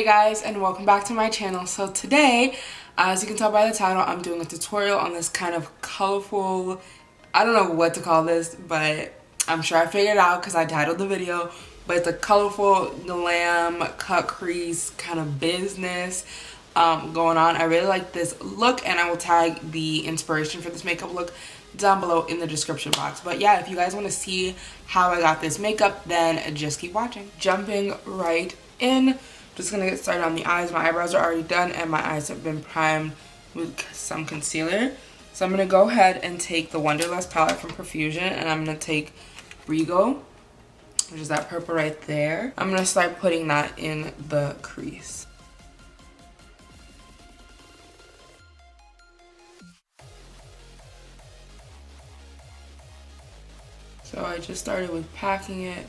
Hey guys, and welcome back to my channel. So today, as you can tell by the title, I'm doing a tutorial on this kind of colorful, I don't know what to call this, but I'm sure I figured it out because I titled the video. But it's a colorful glam cut crease kind of business going on. I really like this look, and I will tag the inspiration for this makeup look down below in the description box. But yeah, if you guys want to see how I got this makeup, then just keep watching. Jumping right in, just gonna get started on the eyes. My eyebrows are already done and my eyes have been primed with some concealer. So I'm gonna go ahead and take the Wonderlust palette from Profusion, and I'm gonna take Regal, which is that purple right there. I'm gonna start putting that in the crease. So I just started with packing it,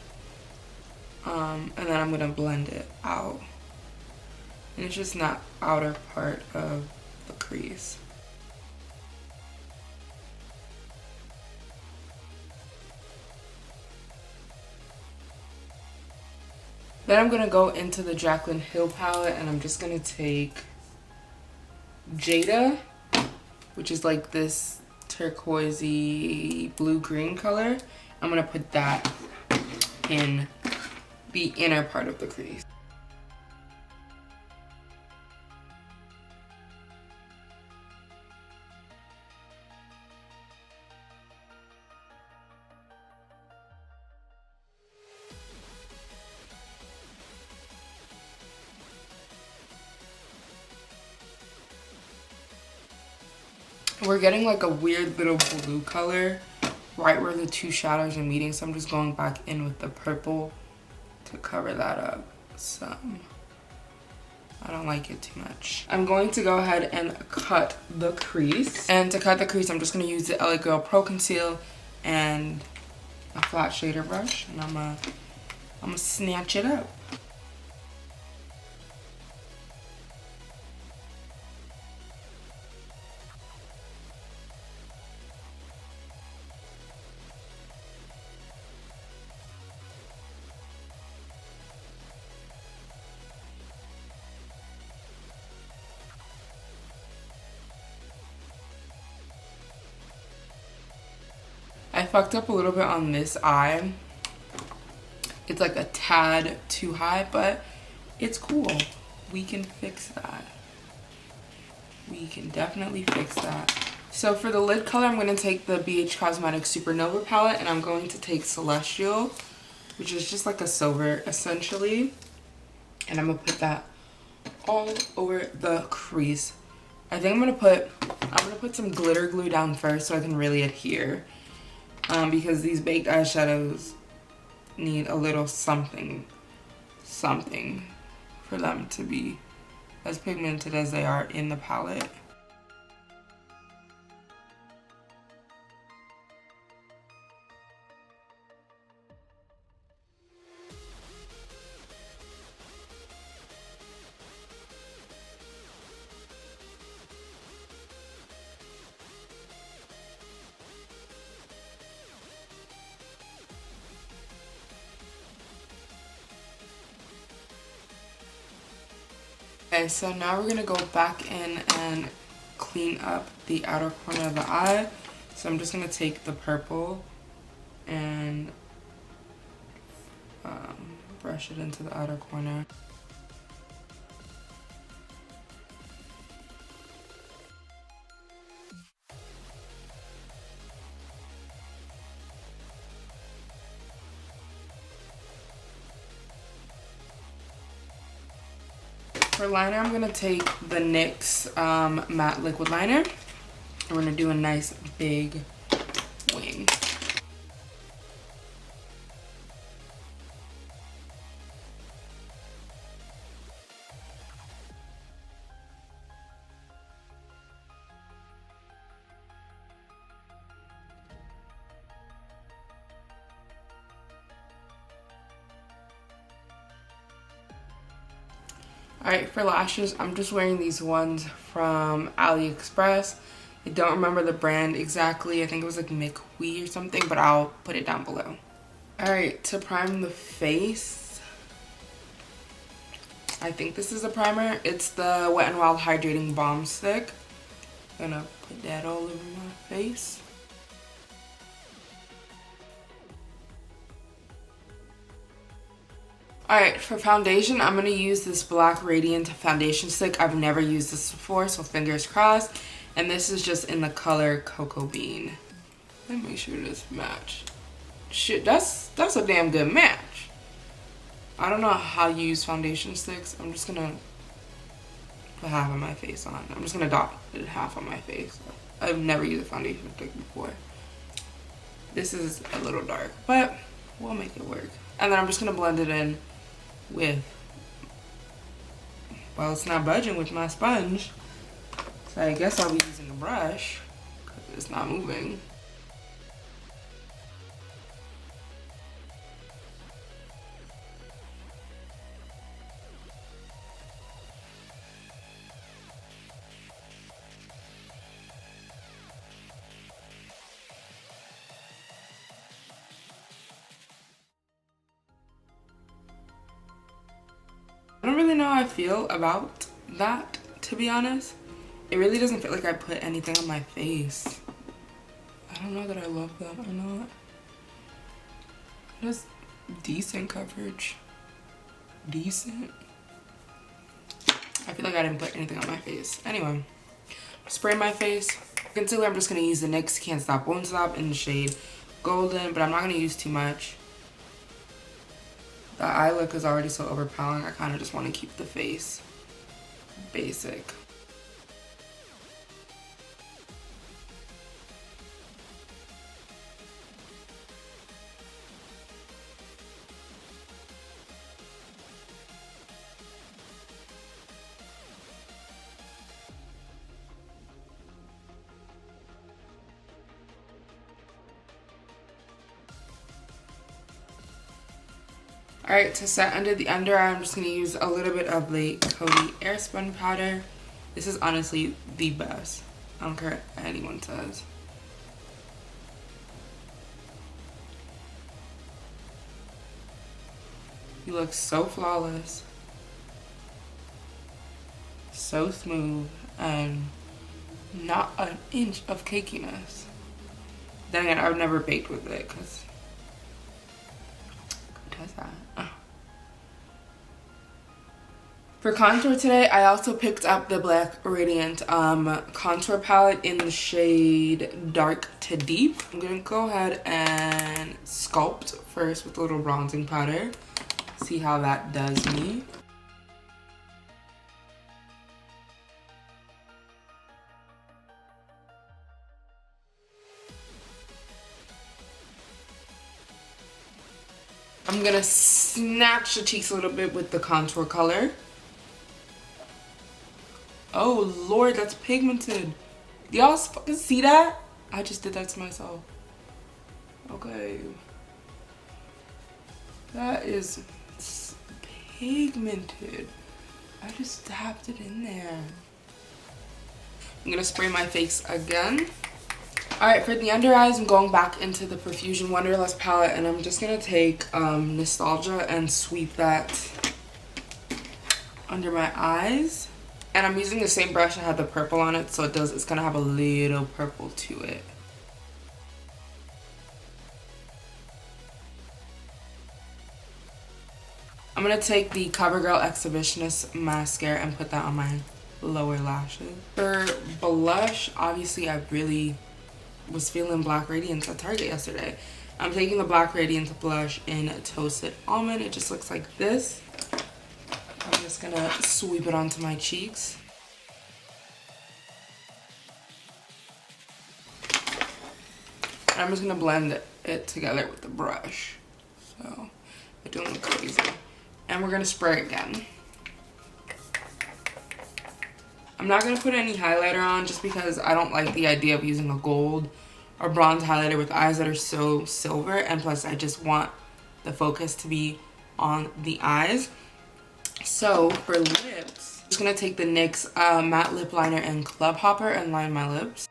and then I'm gonna blend it out. And it's just that outer part of the crease. Then I'm gonna go into the Jaclyn Hill palette, and I'm just gonna take Jada, which is like this turquoisey blue-green color. I'm gonna put that in the inner part of the crease. We're getting like a weird little blue color right where the two shadows are meeting, so I'm just going back in with the purple to cover that up some. I don't like it too much. I'm going to go ahead and cut the crease. And to cut the crease, I'm just going to use the LA Girl Pro Conceal and a flat shader brush, and I'm gonna snatch it up. I fucked up a little bit on this eye. It's like a tad too high, but it's cool. We can fix that. We can definitely fix that. So for the lid color, I'm going to take the BH Cosmetics Supernova palette, and I'm going to take Celestial, which is just like a silver essentially. And I'm going to put that all over the crease. I think I'm going to put some glitter glue down first so I can really adhere. Because these baked eyeshadows need a little something for them to be as pigmented as they are in the palette. Okay, so now we're gonna go back in and clean up the outer corner of the eye. So I'm just gonna take the purple and brush it into the outer corner. For liner, I'm going to take the NYX matte liquid liner. I'm going to do a nice big wing. Alright, for lashes, I'm just wearing these ones from AliExpress. I don't remember the brand exactly. I think it was like McQueen or something, but I'll put it down below. Alright, to prime the face, I think this is a primer. It's the Wet n Wild Hydrating Balm Stick. I'm gonna put that all over my face. Alright, for foundation, I'm going to use this Black Radiant foundation stick. I've never used this before, so fingers crossed. And this is just in the color Cocoa Bean. Let me make sure this match. Shit, that's a damn good match. I don't know how you use foundation sticks. I'm just going to put half of my face on. I'm just going to dot it half on my face. I've never used a foundation stick before. This is a little dark, but we'll make it work. And then I'm just going to blend it in with, well, it's not budging with my sponge, so I guess I'll be using a brush because it's not moving. I don't really know how I feel about that, to be honest. It really doesn't feel like I put anything on my face. I don't know that I love that or not. That's decent coverage. Decent. I feel like I didn't put anything on my face. Anyway, spray my face. Concealer, I'm just going to use the NYX Can't Stop Won't Stop in the shade Golden, but I'm not going to use too much. The eye look is already so overpowering. I kind of just want to keep the face basic. Alright, to set under the under eye, I'm just going to use a little bit of the Coty Airspun powder. This is honestly the best. I don't care what anyone says. You look so flawless. So smooth. And not an inch of cakiness. Then again, I've never baked with it because who does that? For contour today, I also picked up the Black Radiant contour palette in the shade Dark to Deep. I'm going to go ahead and sculpt first with a little bronzing powder. See how that does me. I'm going to snatch the cheeks a little bit with the contour color. Oh Lord, that's pigmented. Y'all fucking see that? I just did that to myself. Okay. That is pigmented. I just tapped it in there. I'm gonna spray my face again. Alright, for the under eyes, I'm going back into the Profusion Wonderlust palette, and I'm just gonna take Nostalgia and sweep that under my eyes. And I'm using the same brush that had the purple on it, so it's gonna have a little purple to it. I'm gonna take the CoverGirl Exhibitionist mascara and put that on my lower lashes. For blush, obviously I really was feeling Black Radiance at Target yesterday. I'm taking the Black Radiance blush in Toasted Almond. It just looks like this. I'm just gonna sweep it onto my cheeks. And I'm just gonna blend it together with the brush. So, it don't look crazy. And we're gonna spray again. I'm not gonna put any highlighter on just because I don't like the idea of using a gold or bronze highlighter with eyes that are so silver. And plus, I just want the focus to be on the eyes. So for lips, I'm just gonna take the NYX matte lip liner and Club Hopper and line my lips.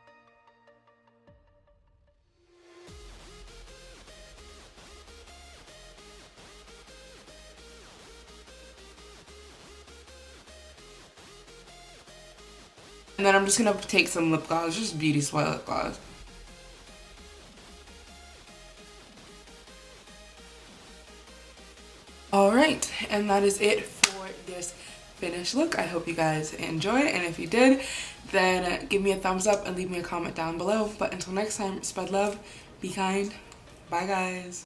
And then I'm just gonna take some lip gloss, just Beauty Spot lip gloss. Alright, and that is it for this finished look. I hope you guys enjoyed, and if you did, then give me a thumbs up and leave me a comment down below. But until next time, spread love, be kind, bye guys.